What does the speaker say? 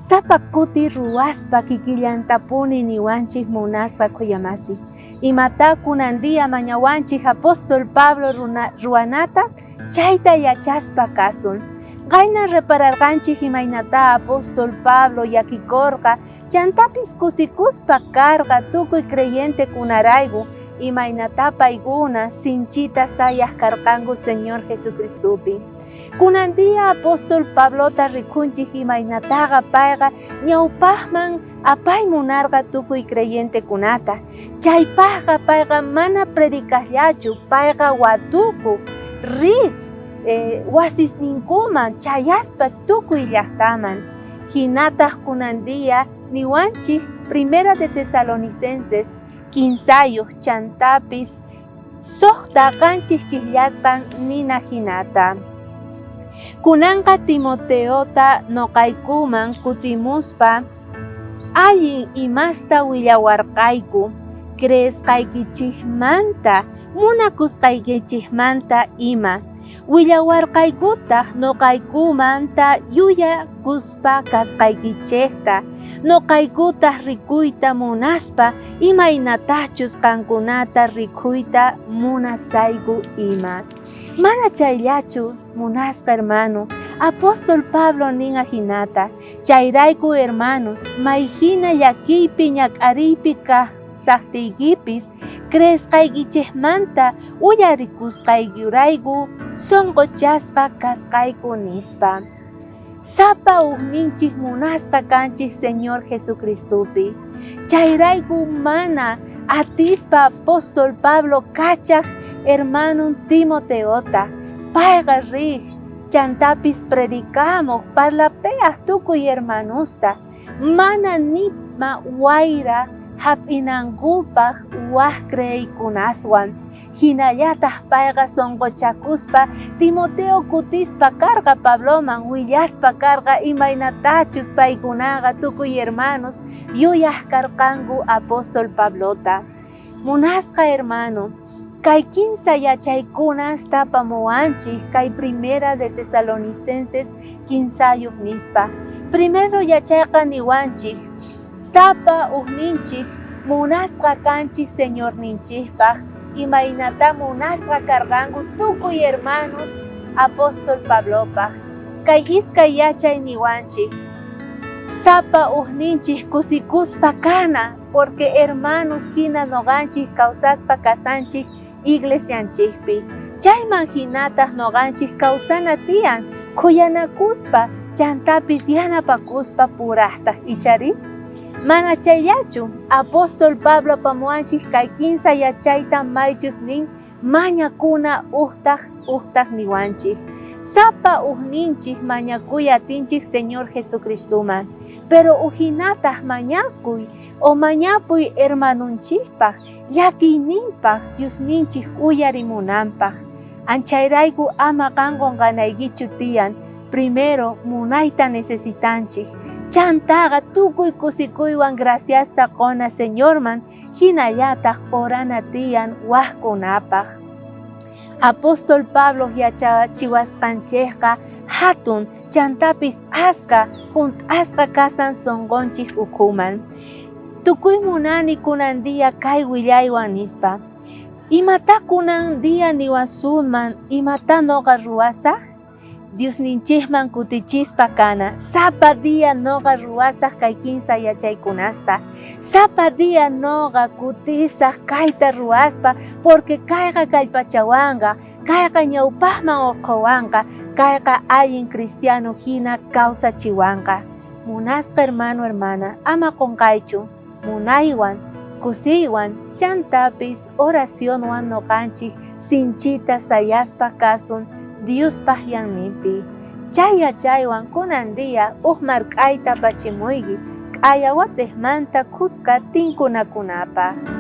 Sapakuti ruwaspa kikillantapuni niwanchik munasqa kuyamasi. Imata kunandia mañawanchik apóstol Pablo ruwanata chayta yachaspa kasun. Qayna repararqanchik imaynata apóstol Pablo yakikorqa chantapis kusikuspa karqa tukuy creyente kunarayku imaynata paykuna sinchita sayaq karqanku Señor Jesucristupi. Kunandia apóstol Pablota rikunchik imaynataqa payqa ñawpaqman apaymunarqa tukuy creyente kunata. Chaypaqqa payqa mana predikaqllachu, payqa watukuq riq wasisninkuman chayaspa tukuy llaqtaman. Hinataq kunandia niwanchik Primera de Tesalonicenses 15 chantapis suqta qanchik chillasqan nina hinata. Kunanqa Timoteota noqaykuman kutimuspa allin imasta willawarqayku creesqaykichikmanta munakusqaykichikmanta ima willawarqaykutaq noqaykumanta yuyakuspa kasqaykichikta noqaykutaq rikuyta munaspa imaynatachus qankunata rikuyta munasayku ima. Mana chayllachu munasqa hermano, apóstol Pablo ninga hinata, chayrayku hermanos, mayhina llakiypi ñak'ariypi kaqsaqtiykipis creesqaykichikmanta uyarikusqaykirayku sonqochasqa kasqayku nispa. Sapa uqninchik munasqa kanchik Señor Jesucristupi. Chayrayku mana atispa apóstol Pablo kachaq hermano Timoteota. Payqa riq chantapis predikamuq parlapeaq tukuy hermanusta. Mana nima wayra hap'inankupaq waq creykunaswan. Hinallataq payqa sonqochakuspa Timoteo kutispa karqa Pabloman willaspa karqa imaynatachus paykunaqa tukuy hermanos yuyaq karqanku apóstol Pablota. Munasqa hermano, kay 15 yachaykunas tapamuwanchik kay Primera de Tesalonicenses 15 nispa. Primero yachayqa niwanchik sapa uqninchik munasqa kanchik Señor ninchikpaq imaynata munasqa karqanku tukuy hermanos apóstol Pablopaq. Kay iskay yachay niwanchik sapa uqninchik kusikuspa kana porque hermanos hina noqanchik kawsaspa kasanchik iglesianchikpi. Chayman hinataq noqanchik kawsana tiyan khuyanakuspa chantapis yanapakuspa puraqtaq icharis. Mana chayllachu apóstol Pablo pamuanchik kay 15 yachayta maychus nin mañakuna uqtaq niwanchik. Sapa uqninchik mañakuy atinchik Señor Jesucristuman. Pero uhinataq mañakuy o mañapuy hermanunchikpaq llakiyninpaq Diosninchik uyarimunanpaq. Anchayrayku ama qanqon ganaykichu tiyan. Primero munayta necesitanchik. Chantaqa tukuy kusikuywan graciasta qona Señorman hinallataq orana tiyan waqkunapaq. Apóstol Pablo yachachiwasqanchikqa hatun chantapis asqa kasan sonqonchik ukuman. Tukuy munani kunandia kay willaywan nispa. Imata kunandia niwasunman imata noqa ruwasaq? Diosninchikman kutichispa kana. Sapa dia noqa ruwasaq kay 15 yachaykunasta. Sapa dia noqa kutisaq kayta ruwaspa porque kayqa kallpachawanqa, kayqa ñawpaqman urquwanqa, kayqa allin cristiano hina kawsachiwanqa. Munasqa hermano hermana, ama qunqaychu, munaywan, kusiywan, chantapis oracionwan noqanchik sinchita sayaspa kasun Dios pahyanninpi. Chaywan kunandia mark'ayta pachimuyki k'aya watejmanta kuska tinkunakunapaq.